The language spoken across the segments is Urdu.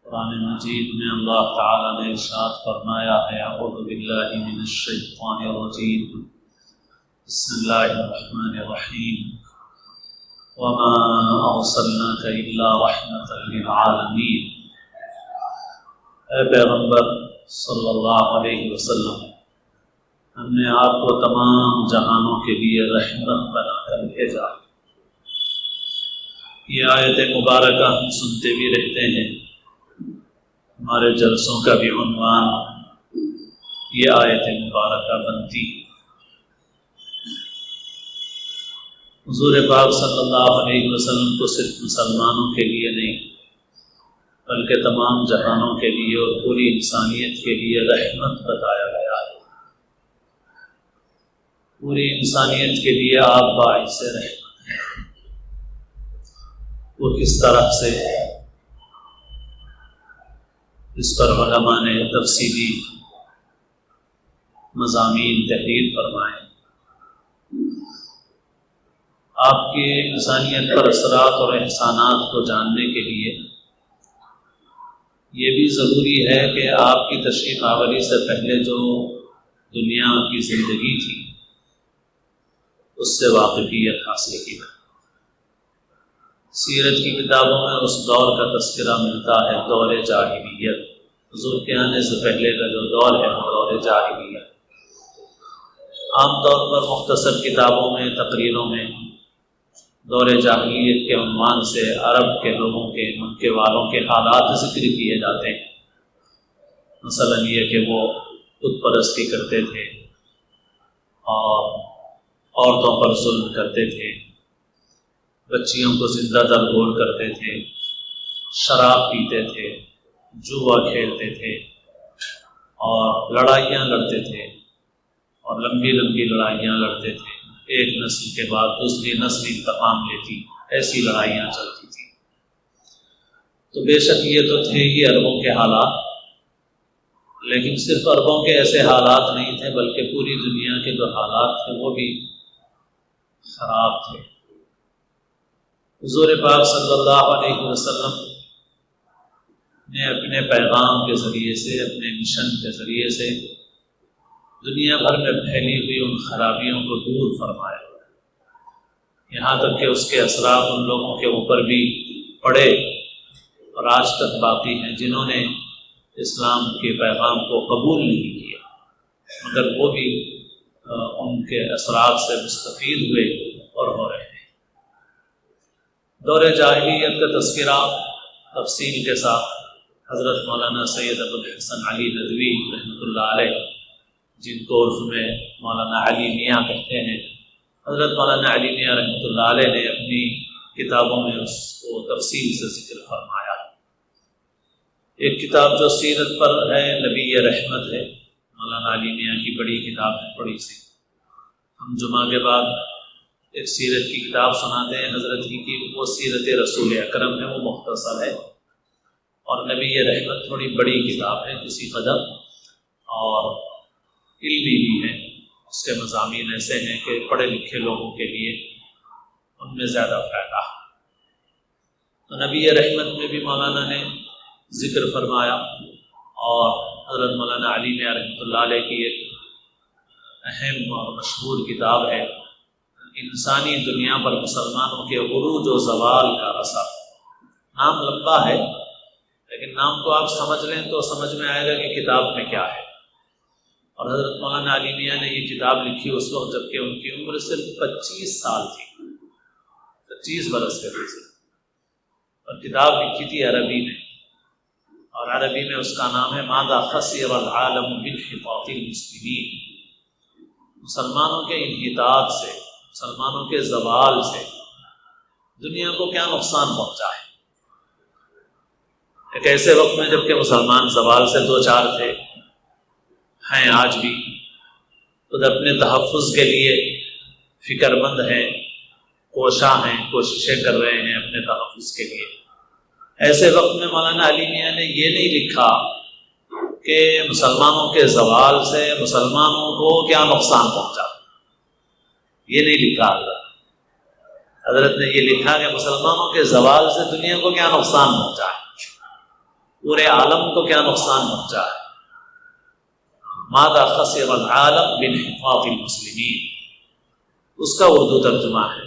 قرآن مجید میں اللہ تعالیٰ نے ارشاد فرمایا ہے اعوذ باللہ من الشیطان الرجیم بسم اللہ الرحمن الرحیم وما ارسلناک الا رحمتا للعالمین۔ اے پیغمبر صلی اللہ علیہ وسلم، ہم نے آپ کو تمام جہانوں کے لیے رحمت بنا کر بھیجا۔ یہ آیت مبارکہ ہم سنتے بھی رہتے ہیں، ہمارے جلسوں کا بھی عنوان یہ آیت مبارکہ بنتی ہے۔ حضور پاک صلی اللہ علیہ وسلم کو صرف مسلمانوں کے لیے نہیں بلکہ تمام جہانوں کے لیے اور پوری انسانیت کے لیے رحمت بتایا گیا ہے۔ پوری انسانیت کے لیے آپ باعث رحمت ہیں۔ وہ کس طرح سے، اس پر علماء نے تفصیلی مضامین تحریر فرمائے۔ آپ کے انسانیت پر اثرات اور احسانات کو جاننے کے لیے یہ بھی ضروری ہے کہ آپ کی تشریف آوری سے پہلے جو دنیا کی زندگی تھی اس سے واقفیت حاصل کی۔ سیرت کی کتابوں میں اس دور کا تذکرہ ملتا ہے، دور جاہلیت۔ حضور کے آنے سے پہلے کا جو دور ہے وہ دور جاہلیت۔ عام طور پر مختصر کتابوں میں، تقریروں میں دور جاہلیت کے عنوان سے عرب کے لوگوں کے، مکے والوں کے حالات ذکر کیے جاتے ہیں۔ مثلا یہ کہ وہ بت پرستی کرتے تھے اور عورتوں پر ظلم کرتے تھے، بچیوں کو زندہ درگور کرتے تھے، شراب پیتے تھے، جوا کھیلتے تھے اور لڑائیاں لڑتے تھے، اور لمبی لمبی لڑائیاں لڑتے تھے۔ ایک نسل کے بعد دوسری نسل انتقام لیتی، ایسی لڑائیاں چلتی تھیں۔ تو بے شک یہ تو تھے ہی عربوں کے حالات، لیکن صرف عربوں کے ایسے حالات نہیں تھے بلکہ پوری دنیا کے جو حالات تھے وہ بھی خراب تھے۔ حضور پاک صلی اللہ علیہ وسلم نے اپنے پیغام کے ذریعے سے، اپنے مشن کے ذریعے سے دنیا بھر میں پھیلی ہوئی ان خرابیوں کو دور فرمایا، یہاں تک کہ اس کے اثرات ان لوگوں کے اوپر بھی پڑے اور آج تک باقی ہیں جنہوں نے اسلام کے پیغام کو قبول نہیں کیا، مگر وہ بھی ان کے اثرات سے مستفید ہوئے اور ہو رہے ہیں۔ دور جاہلیت کا تذکرہ تفصیل کے ساتھ حضرت مولانا سید ابوالحسن علی ندوی رحمۃ اللہ علیہ، جن کو عرف میں مولانا علی میاں کہتے ہیں، حضرت مولانا علی میاں رحمۃ اللہ علیہ نے اپنی کتابوں میں اس کو تفصیل سے ذکر فرمایا۔ ایک کتاب جو سیرت پر ہے، نبی رحمت ہے، مولانا علی میاں کی بڑی کتاب ہے، بڑی سی۔ ہم جمعہ کے بعد ایک سیرت کی کتاب سناتے ہیں حضرت کی، وہ سیرت رسول اکرم ہے، وہ مختصر ہے، اور نبی رحمت تھوڑی بڑی کتاب ہے کسی قدر، اور علمی بھی ہے۔ اس کے مضامین ایسے ہیں کہ پڑھے لکھے لوگوں کے لیے ان میں زیادہ فائدہ ہے۔ تو نبی رحمت میں بھی مولانا نے ذکر فرمایا، اور حضرت مولانا علی میاں رحمۃ اللہ علیہ کی ایک اہم اور مشہور کتاب ہے انسانی دنیا پر مسلمانوں کے عروج و زوال کا اثر۔ نام لمبا ہے لیکن نام کو آپ سمجھ لیں تو سمجھ میں آئے گا کہ کتاب میں کیا ہے۔ اور حضرت مولانا علی میاں نے یہ کتاب لکھی اس وقت جبکہ ان کی عمر صرف 25 سال تھی، 25 برس کے تھے، اور کتاب لکھی تھی عربی میں، اور عربی میں اس کا نام ہے ماذا خسر العالم بانحطاط المسلمین۔ مسلمانوں کے انحطاط سے، مسلمانوں کے زوال سے دنیا کو کیا نقصان پہنچا ہے۔ ایک ایسے وقت میں جبکہ مسلمان زوال سے دو چار تھے، ہیں آج بھی، خود اپنے تحفظ کے لیے فکر مند ہیں، کوشاں ہیں، کوششیں کر رہے ہیں اپنے تحفظ کے لیے۔ ایسے وقت میں مولانا علی میاں نے یہ نہیں لکھا کہ مسلمانوں کے زوال سے مسلمانوں کو کیا نقصان پہنچا، یہ نہیں لکھا حضرت نے یہ لکھا کہ مسلمانوں کے زوال سے دنیا کو کیا نقصان پہنچا ہے۔ پورے عالم کو کیا نقصان پہنچا ہے. ماذا خسر العالم بانحطاط المسلمین، اس کا اردو ترجمہ ہے.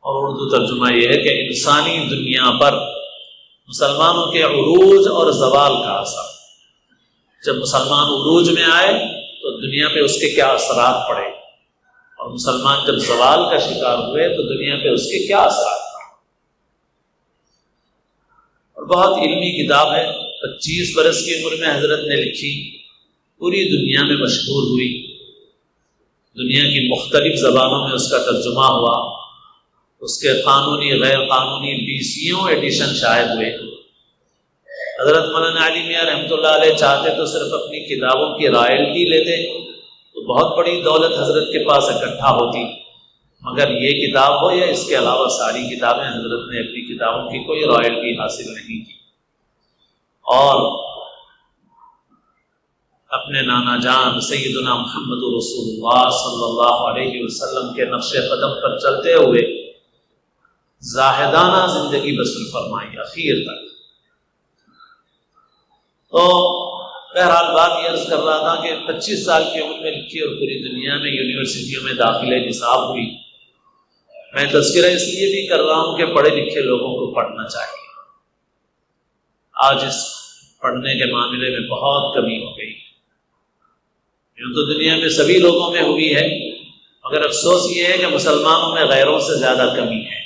اور اردو ترجمہ یہ ہے کہ انسانی دنیا پر مسلمانوں کے عروج اور زوال کا اثر. جب مسلمان عروج میں آئے تو دنیا پہ اس کے کیا اثرات پڑے، اور مسلمان جب زوال کا شکار ہوئے تو دنیا پہ اس کے کیا اثرات پڑے. اور بہت علمی کتاب ہے، 25 برس کی عمر میں حضرت نے لکھی، پوری دنیا میں مشہور ہوئی، دنیا کی مختلف زبانوں میں اس کا ترجمہ ہوا، اس کے قانونی غیر قانونی 20 ایڈیشن شائع ہوئے. حضرت مولانا علی میاں رحمۃ اللہ علیہ چاہتے تو صرف اپنی کتابوں کی رائلٹی لیتے تو بہت بڑی دولت حضرت کے پاس اکٹھا ہوتی، مگر یہ کتاب ہو یا اس کے علاوہ ساری کتابیں، حضرت نے اپنی کتابوں کی کوئی رائلٹی حاصل نہیں کی. اور اپنے نانا جان سیدنا محمد رسول اللہ صلی اللہ علیہ وسلم کے نقش قدم پر چلتے ہوئے زاہدانہ زندگی بسر فرمائی اخیر تک. تو بہرحال بات یہ عرض کر رہا تھا کہ 25 سال کی عمر میں لکھی اور پوری دنیا میں یونیورسٹیوں میں داخلہ نصاب ہوئی. میں تذکرہ اس لیے بھی کر رہا ہوں کہ پڑھے لکھے لوگوں کو پڑھنا چاہیے. آج اس پڑھنے کے معاملے میں بہت کمی ہو گئی. یوں تو دنیا میں سبھی لوگوں میں ہوئی ہے، مگر افسوس یہ ہے کہ مسلمانوں میں غیروں سے زیادہ کمی ہے.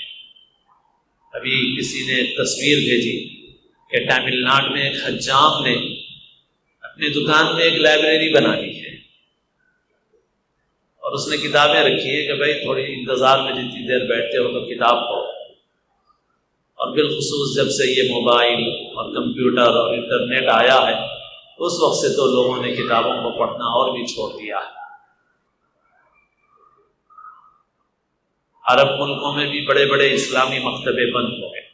ابھی کسی نے تصویر بھیجی کہ تامل ناڈو میں ایک حجام نے اپنی دکان میں ایک لائبریری بنا لی ہے، اور اس نے کتابیں رکھی ہے کہ بھائی تھوڑی انتظار میں جتنی دیر بیٹھتے ہو تو کتاب پڑھو. اور بالخصوص جب سے یہ موبائل اور کمپیوٹر اور انٹرنیٹ آیا ہے اس وقت سے تو لوگوں نے کتابوں کو پڑھنا اور بھی چھوڑ دیا ہے. عرب ملکوں میں بھی بڑے بڑے اسلامی مکتبے بند ہو گئے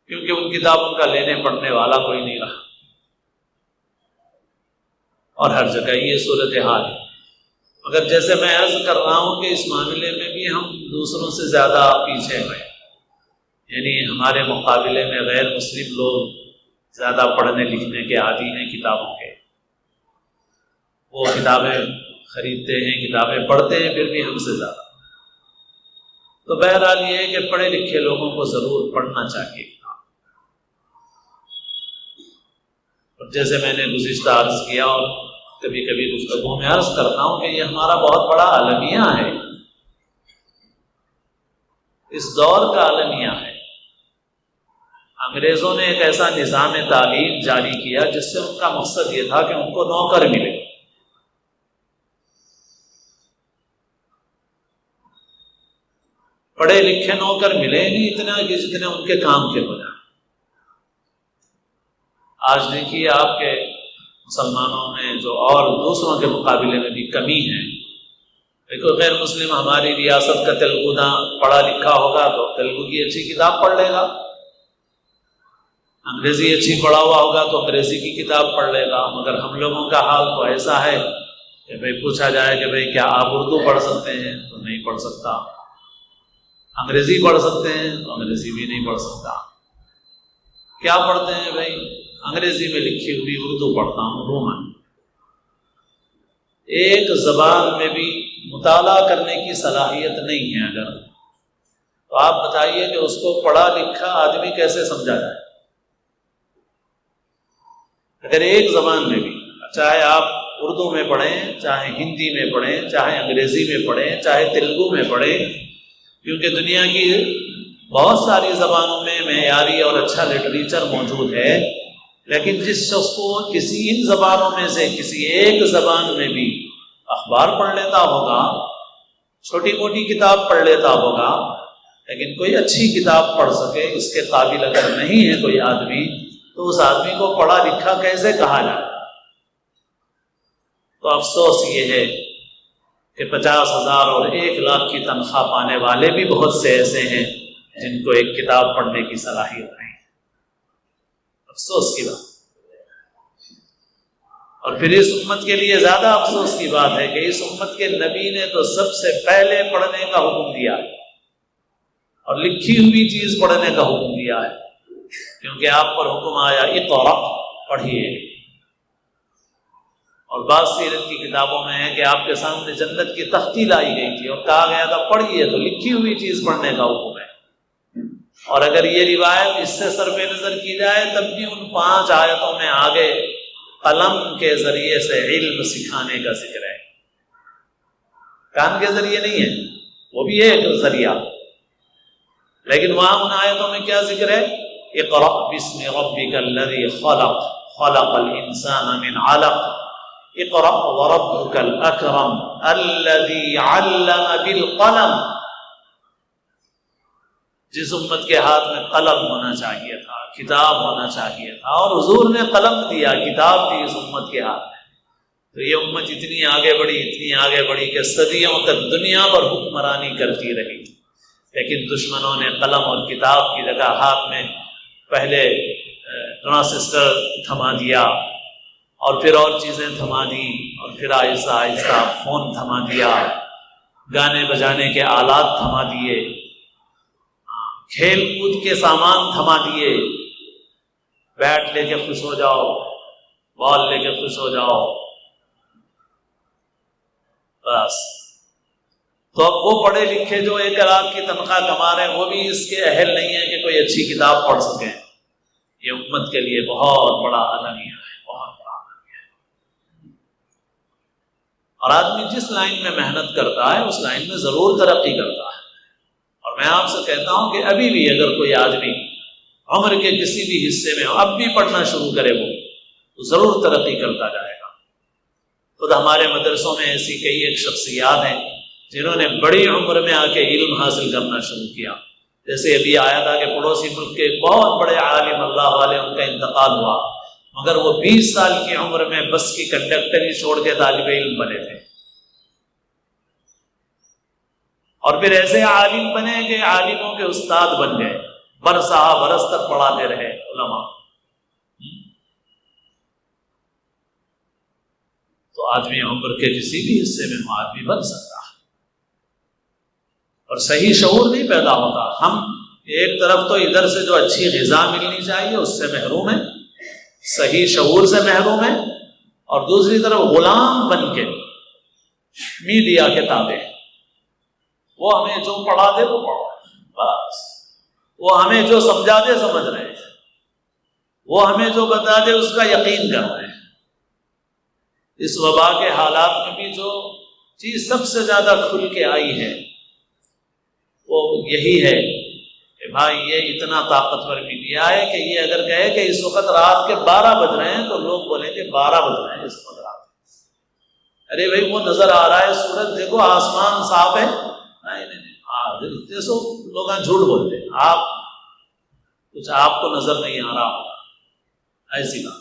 کیونکہ ان کتابوں کا لینے پڑھنے والا کوئی نہیں رہا. اور ہر جگہ یہ صورتحال ہے. مگر جیسے میں عرض کر رہا ہوں کہ اس معاملے میں بھی ہم دوسروں سے زیادہ پیچھے ہیں، یعنی ہمارے مقابلے میں غیر مسلم لوگ زیادہ پڑھنے لکھنے کے عادی ہیں کتابوں کے. وہ کتابیں خریدتے ہیں، کتابیں پڑھتے ہیں، پھر بھی ہم سے زیادہ. تو بہرحال یہ ہے کہ پڑھے لکھے لوگوں کو ضرور پڑھنا چاہیے. اور جیسے میں نے گزشتہ عرض کیا اور کبھی کبھی گفتگو میں عرض کرتا ہوں کہ یہ ہمارا بہت بڑا عالمیہ ہے، اس دور کا عالمیہ ہے. انگریزوں نے ایک ایسا نظام تعلیم جاری کیا جس سے ان کا مقصد یہ تھا کہ ان کو نوکر ملے. پڑھے لکھے نوکر ملے نہیں اتنا کہ جتنے ان کے کام کے ہو جائیں. آج دیکھیے آپ کے مسلمانوں میں جو اور دوسروں کے مقابلے میں بھی کمی ہے. دیکھو غیر مسلم ہماری ریاست کا تیلگو نہ پڑھا لکھا ہوگا تو تیلگو کی اچھی کتاب پڑھ لے گا، انگریزی اچھی پڑھا ہوا ہوگا تو انگریزی کی کتاب پڑھ لے گا. مگر ہم لوگوں کا حال تو ایسا ہے کہ بھائی پوچھا جائے کہ بھائی کیا آپ اردو پڑھ سکتے ہیں تو نہیں پڑھ سکتا، انگریزی پڑھ سکتے ہیں تو انگریزی بھی نہیں پڑھ سکتا. کیا پڑھتے ہیں بھائی؟ انگریزی میں لکھی ہوئی اردو پڑھتا ہوں رومن. ایک زبان میں بھی مطالعہ کرنے کی صلاحیت نہیں ہے اگر، تو آپ بتائیے کہ اس کو پڑھا لکھا آدمی کیسے سمجھا جائے؟ اگر ایک زبان میں بھی، چاہے آپ اردو میں پڑھیں، چاہے ہندی میں پڑھیں، چاہے انگریزی میں پڑھیں، چاہے تیلگو میں پڑھیں، کیونکہ دنیا کی بہت ساری زبانوں میں معیاری اور اچھا لٹریچر موجود ہے، لیکن جس شخص کو کسی ان زبانوں میں سے کسی ایک زبان میں بھی اخبار پڑھ لیتا ہوگا، چھوٹی موٹی کتاب پڑھ لیتا ہوگا، لیکن کوئی اچھی کتاب پڑھ سکے اس کے قابل اگر نہیں ہے کوئی آدمی، تو اس آدمی کو پڑھا لکھا کیسے کہا جائے؟ تو افسوس یہ ہے کہ 50,000 اور 1,00,000 کی تنخواہ پانے والے بھی بہت سے ایسے ہیں جن کو ایک کتاب پڑھنے کی صلاحیت نہیں. افسوس کی بات. اور پھر اس امت کے لیے زیادہ افسوس کی بات ہے کہ اس امت کے نبی نے تو سب سے پہلے پڑھنے کا حکم دیا ہے اور لکھی ہوئی چیز پڑھنے کا حکم دیا ہے. کیونکہ آپ پر حکم آیا اقرأ، پڑھیے. اور بعض سیرت کی کتابوں میں ہے کہ آپ کے سامنے جنت کی تختی لائی گئی تھی اور کہا گیا تھا پڑھیے، تو لکھی ہوئی چیز پڑھنے کا حکم ہے. اور اگر یہ روایت اس سے صرف نظر کی جائے تب بھی ان 5 آیتوں میں آگے قلم کے ذریعے سے علم سکھانے کا ذکر ہے. کان کے ذریعے نہیں ہے، وہ بھی ایک ذریعہ، لیکن وہاں ان آیتوں میں کیا ذکر ہے؟ اقرأ باسم ربک الذی خلق خلق الانسان من علق اقرأ وربک الاکرم الذی علم بالقلم. جس امت کے ہاتھ میں قلم ہونا چاہیے تھا، کتاب ہونا چاہیے تھا، اور حضور نے قلم دیا، کتاب دی اس امت کے ہاتھ میں، تو یہ امت اتنی آگے بڑھی کہ صدیوں تک دنیا پر حکمرانی کرتی رہی. لیکن دشمنوں نے قلم اور کتاب کی جگہ ہاتھ میں پہلے ٹرانسسٹر تھما دیا، اور پھر اور چیزیں تھما دی، اور پھر آہستہ آہستہ فون تھما دیا، گانے بجانے کے آلات تھما دیے، کھیل کود کے سامان تھما دیے. بیٹ لے کے خوش ہو جاؤ، بال لے کے خوش ہو جاؤ، بس. تو اب وہ پڑھے لکھے جو 1 لاکھ کی تنخواہ کما رہے ہیں وہ بھی اس کے اہل نہیں ہیں کہ کوئی اچھی کتاب پڑھ سکیں. یہ امت کے لیے بہت بڑا المیہ ہے، بہت بڑا المیہ ہے. اور آدمی جس لائن میں محنت کرتا ہے اس لائن میں ضرور ترقی کرتا ہے. اور میں آپ سے کہتا ہوں کہ ابھی بھی اگر کوئی آدمی عمر کے کسی بھی حصے میں اب بھی پڑھنا شروع کرے وہ تو ضرور ترقی کرتا جائے گا. خود ہمارے مدرسوں میں ایسی کئی ایک شخصیات ہیں جنہوں نے بڑی عمر میں آ کے علم حاصل کرنا شروع کیا. جیسے ابھی آیا تھا کہ پڑوسی ملک کے ایک بہت بڑے عالم اللہ والے ان کا انتقال ہوا، مگر وہ 20 سال کی عمر میں بس کی کنڈکٹری چھوڑ کے طالب علم بنے تھے. اور پھر ایسے عالم بنے کہ عالموں کے استاد بن گئے، برس تک پڑھاتے رہے علماء. تو آدمی عمر کے کسی بھی حصے میں آدمی بن سکتا ہے، اور صحیح شعور نہیں پیدا ہوتا. ہم ایک طرف تو ادھر سے جو اچھی غذا ملنی چاہیے اس سے محروم ہیں، صحیح شعور سے محروم ہیں، اور دوسری طرف غلام بن کے میڈیا کے تابع. وہ ہمیں جو پڑھا دے وہ پڑھا بس، وہ ہمیں جو سمجھا دے سمجھ رہے ہیں، وہ ہمیں جو بتا دے اس کا یقین کر رہے ہیں. اس وبا کے حالات میں بھی جو چیز سب سے زیادہ کھل کے آئی ہے وہ یہی ہے کہ بھائی یہ اتنا طاقتور میڈیا ہے کہ یہ اگر کہے کہ اس وقت رات کے 12 بج رہے ہیں تو لوگ بولیں کہ 12 بج رہے ہیں اس وقت رات. ارے بھائی وہ نظر آ رہا ہے سورج، دیکھو آسمان صاف ہے. نہیں جیسو لوگ جھوٹ بولتے ہیں، آپ کچھ آپ کو نظر نہیں آ رہا ہوگا، ایسی بات.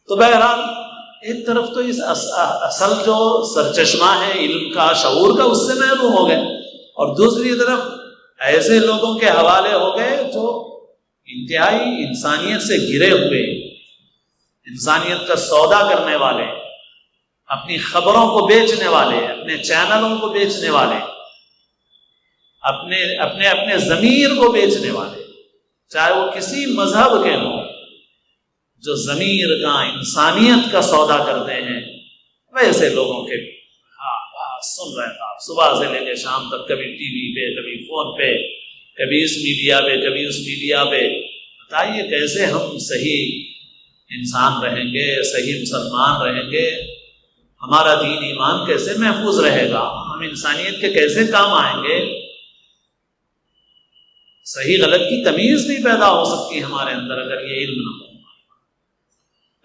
تو بہرحال ایک طرف تو اس اصل جو سرچشمہ ہے علم کا، شعور کا، اس سے محروم ہو گئے، اور دوسری طرف ایسے لوگوں کے حوالے ہو گئے جو انتہائی انسانیت سے گھرے ہوئے، انسانیت کا سودا کرنے والے، اپنی خبروں کو بیچنے والے، اپنے چینلوں کو بیچنے والے، اپنے ضمیر کو بیچنے والے، چاہے وہ کسی مذہب کے ہوں، جو ضمیر کا، انسانیت کا سودا کرتے ہیں، ویسے لوگوں کے سن رہے تھا صبح سے لے کے شام تک، کبھی ٹی وی پہ، کبھی فون پہ، کبھی اس میڈیا پہ، کبھی اس میڈیا پہ. بتائیے کیسے ہم صحیح انسان رہیں گے، صحیح مسلمان رہیں گے؟ ہمارا دین ایمان کیسے محفوظ رہے گا؟ ہم انسانیت کے کیسے کام آئیں گے؟ صحیح غلط کی تمیز نہیں پیدا ہو سکتی ہمارے اندر اگر یہ علم نہ ہو.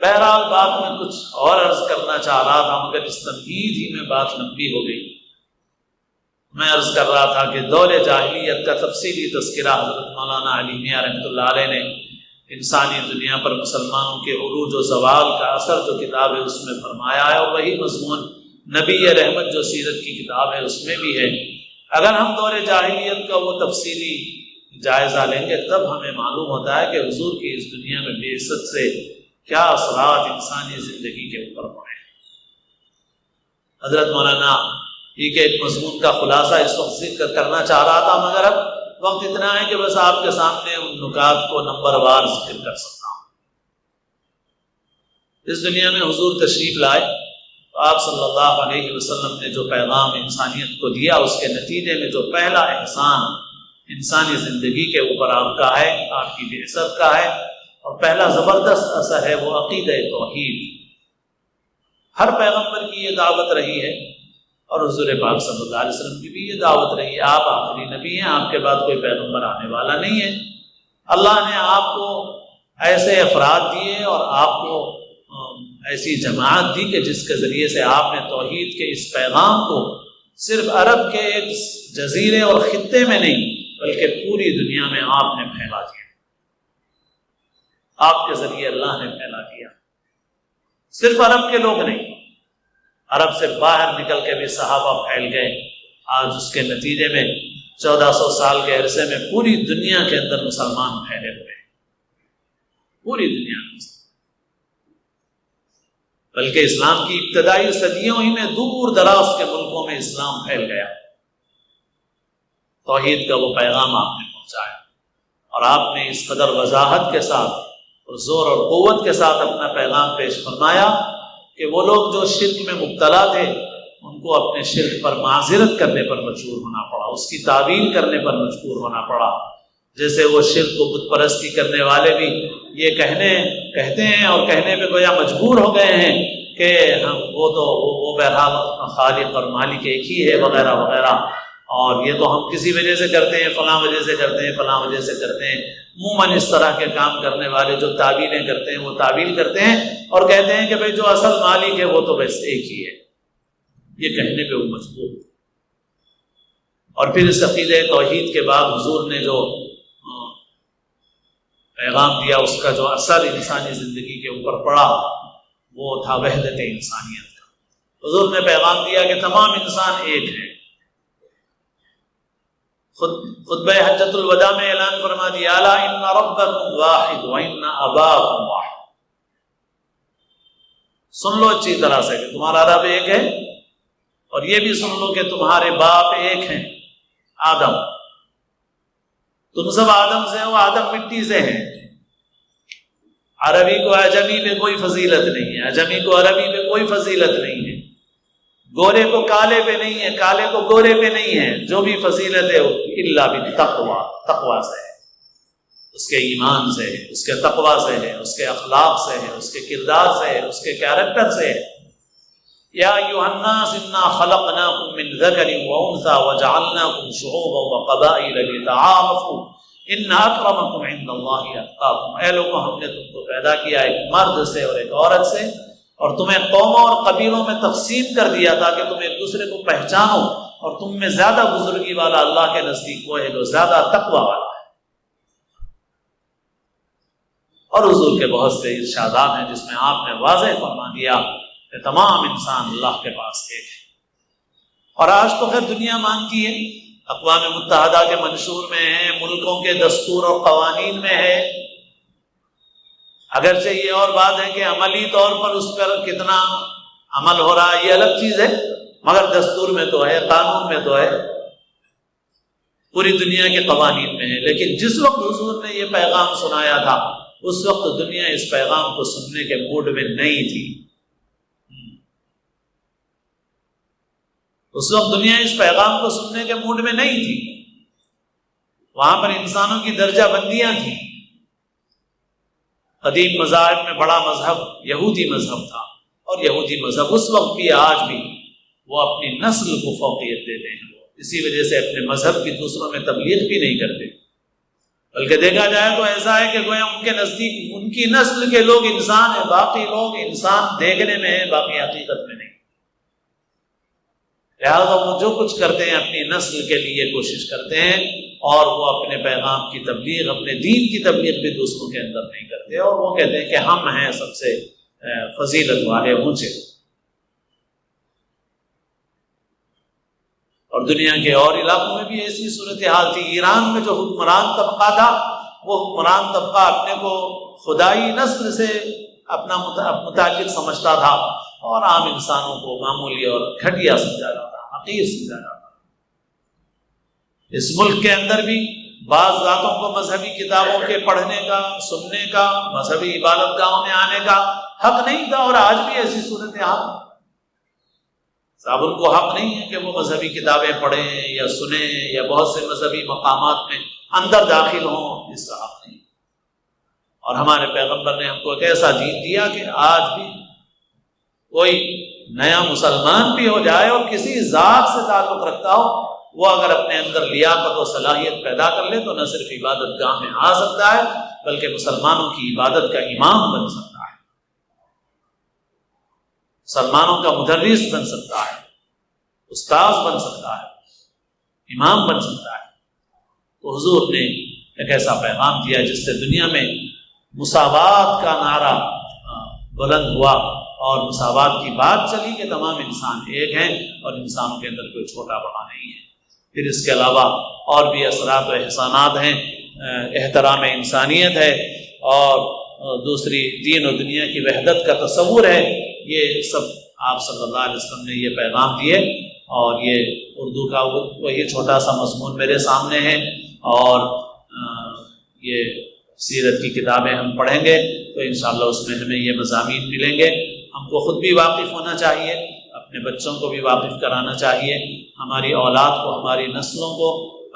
بہرحال بات میں کچھ اور عرض کرنا چاہ رہا تھا، مگر اس تمہید ہی میں بات لمبی ہو گئی. میں عرض کر رہا تھا کہ دور جاہلیت کا تفصیلی تذکرہ حضرت مولانا علی میاں رحمۃ اللہ علیہ نے انسانی دنیا پر مسلمانوں کے عروج و زوال کا اثر جو کتاب ہے اس میں فرمایا ہے، اور وہی مضمون نبی رحمت جو سیرت کی کتاب ہے اس میں بھی ہے. اگر ہم دور جاہلیت کا وہ تفصیلی جائزہ لیں گے تب ہمیں معلوم ہوتا ہے کہ حضور کی اس دنیا میں بعثت سے کیا اثرات انسانی زندگی کے اوپر پڑے. حضرت مولانا ہی کے ایک مضمون کا خلاصہ اس وقت ذکر کرنا چاہ رہا تھا، مگر اب وقت اتنا ہے کہ بس آپ کے سامنے ان نکات کو نمبر وار ذکر کر سکتا ہوں۔ اس دنیا میں حضور تشریف لائے تو آپ صلی اللہ علیہ وسلم نے جو پیغام انسانیت کو دیا، اس کے نتیجے میں جو پہلا احسان انسانی زندگی کے اوپر آپ کا ہے، آپ کی بعثت کا ہے، اور پہلا زبردست اثر ہے وہ عقیدہ توحید۔ ہر پیغمبر کی یہ دعوت رہی ہے، اور حضور پاک صلی اللہ علیہ وسلم کی بھی یہ دعوت رہی ہے۔ آپ آخری نبی ہیں، آپ کے بعد کوئی پیغمبر آنے والا نہیں ہے۔ اللہ نے آپ کو ایسے افراد دیے اور آپ کو ایسی جماعت دی کہ جس کے ذریعے سے آپ نے توحید کے اس پیغام کو صرف عرب کے ایک جزیرے اور خطے میں نہیں بلکہ پوری دنیا میں آپ نے پھیلا دیا۔ آپ کے ذریعے اللہ نے پھیلا دیا۔ صرف عرب کے لوگ نہیں، عرب سے باہر نکل کے بھی صحابہ پھیل گئے۔ آج اس کے نتیجے میں 1400 سال کے عرصے میں پوری دنیا کے اندر مسلمان پھیلے ہوئے ہیں، پوری دنیا میں۔ بلکہ اسلام کی ابتدائی صدیوں ہی میں دور دراز کے ملکوں میں اسلام پھیل گیا۔ توحید کا وہ پیغام آپ نے پہنچایا، اور آپ نے اس قدر وضاحت کے ساتھ اور زور اور قوت کے ساتھ اپنا پیغام پیش فرمایا کہ وہ لوگ جو شرک میں مبتلا تھے ان کو اپنے شرک پر معذرت کرنے پر مجبور ہونا پڑا، اس کی تعویل کرنے پر مجبور ہونا پڑا۔ جیسے وہ شرک کو بت پرستی کرنے والے بھی یہ کہتے ہیں اور کہنے پہ گویا مجبور ہو گئے ہیں کہ وہ بہرحال خالق اور مالک ایک ہی ہے وغیرہ وغیرہ، اور یہ تو ہم کسی وجہ سے کرتے ہیں، فلاں وجہ سے کرتے ہیں، فلاں وجہ سے کرتے ہیں۔ عموماً اس طرح کے کام کرنے والے جو تعویلیں کرتے ہیں وہ تعویل کرتے ہیں اور کہتے ہیں کہ بھئی جو اصل مالک ہے وہ تو بس ایک ہی ہے۔ یہ کہنے پہ وہ مجبور۔ اور پھر اس عقیدہ توحید کے بعد حضور نے جو پیغام دیا، اس کا جو اثر انسانی زندگی کے اوپر پڑا وہ تھا وحدت انسانیت کا۔ حضور نے پیغام دیا کہ تمام انسان ایک ہیں۔ خطبہ حجۃ الوداع میں اعلان فرما دیا، الا ان ربکم واحد وان اباکم واحد۔ سن لو اچھی طرح سے کہ تمہارا رب ایک ہے، اور یہ بھی سن لو کہ تمہارے باپ ایک ہیں، آدم۔ تم سب آدم سے ہو، آدم مٹی سے ہیں۔ عربی کو عجمی پہ کوئی فضیلت نہیں ہے، عجمی کو عربی پہ کوئی فضیلت نہیں ہے، گورے کو کالے پہ نہیں ہے، کالے کو گورے پہ نہیں ہے۔ جو بھی فضیلت ہے الا بالتقوی، تقوی سے ہے، اس کے ایمان سے ہے، اس کے تقوی سے ہے، اس کے اخلاق سے ہے، اس کے کردار سے ہے، اس کے کیریکٹر سے ہے۔ یا ایھا الناس انا خلقناکم من ذکر وانثی وجعلناکم شعوبا وقبائل لتعارفوا ان اکرمکم عند اللہ اتقاکم۔ اے لوگوں، ہم نے تم کو پیدا کیا ایک مرد سے اور ایک عورت سے، اور تمہیں قوموں اور قبیلوں میں تقسیم کر دیا تاکہ تم ایک دوسرے کو پہچانو، اور تم میں زیادہ بزرگی والا اللہ کے نزدیک وہ ہے جو زیادہ تقوی والا ہے۔ اور حضور کے بہت سے ارشادات ہیں جس میں آپ نے واضح فرما دیا کہ تمام انسان اللہ کے پاس ایک ہے۔ اور آج تو خیر دنیا مانتی ہے، اقوام متحدہ کے منشور میں ہے، ملکوں کے دستور اور قوانین میں ہے، اگرچہ یہ اور بات ہے کہ عملی طور پر اس پر کتنا عمل ہو رہا ہے یہ الگ چیز ہے، مگر دستور میں تو ہے، قانون میں تو ہے، پوری دنیا کے قوانین میں ہے۔ لیکن جس وقت حضور نے یہ پیغام سنایا تھا اس وقت دنیا اس پیغام کو سننے کے موڈ میں نہیں تھی۔ اس وقت دنیا اس پیغام کو سننے کے موڈ میں نہیں تھی۔ وہاں پر انسانوں کی درجہ بندیاں تھیں۔ قدیم مذاہب میں بڑا مذہب یہودی مذہب تھا، اور یہودی مذہب اس وقت بھی آج بھی وہ اپنی نسل کو فوقیت دیتے ہیں، اسی وجہ سے اپنے مذہب کی دوسروں میں تبلیغ بھی نہیں کرتے، بلکہ دیکھا جائے تو ایسا ہے کہ گویا ان کے نزدیک ان کی نسل کے لوگ انسان ہیں، باقی لوگ انسان دیکھنے میں ہیں، باقی حقیقت میں نہیں۔ لہٰذا وہ جو کچھ کرتے ہیں اپنی نسل کے لیے کوشش کرتے ہیں، اور وہ اپنے پیغام کی تبلیغ، اپنے دین کی تبلیغ بھی دوسروں کے اندر نہیں کرتے، اور وہ کہتے ہیں کہ ہم ہیں سب سے فضیلت والے، اونچے۔ اور دنیا کے اور علاقوں میں بھی ایسی صورتحال تھی۔ ایران میں جو حکمران طبقہ تھا، وہ حکمران طبقہ اپنے کو خدائی نسل سے اپنا متعلق سمجھتا تھا، اور عام انسانوں کو معمولی اور گھٹیا سمجھا جاتا، حقیر سمجھا جاتا۔ اس ملک کے اندر بھی بعض ذاتوں کو مذہبی کتابوں کے پڑھنے کا، سننے کا، مذہبی عبادت گاہوں میں آنے کا حق نہیں تھا، اور آج بھی ایسی صورتحال صاحب ان کو حق نہیں ہے کہ وہ مذہبی کتابیں پڑھیں یا سنیں یا بہت سے مذہبی مقامات میں اندر داخل ہوں، اس کا حق نہیں۔ اور ہمارے پیغمبر نے ہم کو ایک ایسا دین دیا کہ آج بھی کوئی نیا مسلمان بھی ہو جائے اور کسی ذات سے تعلق رکھتا ہو، وہ اگر اپنے اندر لیاقت و صلاحیت پیدا کر لے تو نہ صرف عبادت گاہ میں آ سکتا ہے بلکہ مسلمانوں کی عبادت کا امام بن سکتا ہے، مسلمانوں کا مدرس بن سکتا ہے، استاذ بن سکتا ہے، امام بن سکتا ہے۔ تو حضور نے ایک ایسا پیغام دیا جس سے دنیا میں مساوات کا نعرہ بلند ہوا اور مساوات کی بات چلی کہ تمام انسان ایک ہیں اور انسانوں کے اندر کوئی چھوٹا بڑا نہیں ہے۔ پھر اس کے علاوہ اور بھی اثرات و احسانات ہیں، احترام انسانیت ہے، اور دوسری دین و دنیا کی وحدت کا تصور ہے۔ یہ سب آپ صلی اللہ علیہ وسلم نے یہ پیغام دیے، اور یہ اردو کا وہی چھوٹا سا مضمون میرے سامنے ہے، اور یہ سیرت کی کتابیں ہم پڑھیں گے تو انشاءاللہ اس میں ہمیں یہ مضامین ملیں گے۔ ہم کو خود بھی واقف ہونا چاہیے، اپنے بچوں کو بھی واقف کرانا چاہیے، ہماری اولاد کو، ہماری نسلوں کو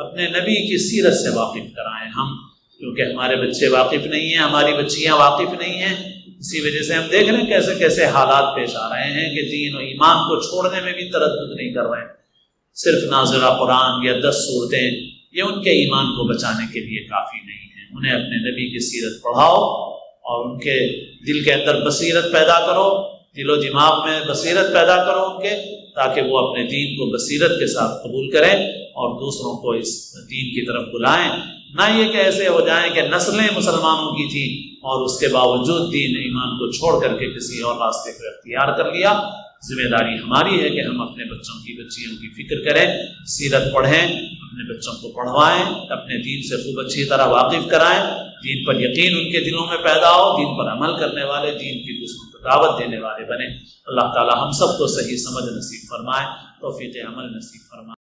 اپنے نبی کی سیرت سے واقف کرائیں ہم، کیونکہ ہمارے بچے واقف نہیں ہیں، ہماری بچیاں واقف نہیں ہیں۔ اسی وجہ سے ہم دیکھ رہے ہیں کیسے کیسے حالات پیش آ رہے ہیں کہ دین و ایمان کو چھوڑنے میں بھی تردد نہیں کر رہے ہیں۔ صرف نازلہ قرآن یا 10 صورتیں یہ ان کے ایمان کو بچانے کے لیے کافی نہیں ہیں۔ انہیں اپنے نبی کی سیرت پڑھاؤ اور ان کے دل کے اندر بصیرت پیدا کرو، دل و دماغ میں بصیرت پیدا کرو ان کے، تاکہ وہ اپنے دین کو بصیرت کے ساتھ قبول کریں اور دوسروں کو اس دین کی طرف بلائیں۔ نہ یہ کہ ایسے ہو جائیں کہ نسلیں مسلمانوں کی تھیں اور اس کے باوجود دین ایمان کو چھوڑ کر کے کسی اور راستے کو اختیار کر لیا۔ ذمہ داری ہماری ہے کہ ہم اپنے بچوں کی، بچیوں کی فکر کریں، سیرت پڑھیں، اپنے بچوں کو پڑھوائیں، اپنے دین سے خوب اچھی طرح واقف کرائیں، دین پر یقین ان کے دلوں میں پیدا ہو، دین پر عمل کرنے والے، دین کی دوسروں کو دعوت دینے والے بنیں۔ اللہ تعالی ہم سب کو صحیح سمجھ نصیب فرمائے، توفیق عمل نصیب فرمائے۔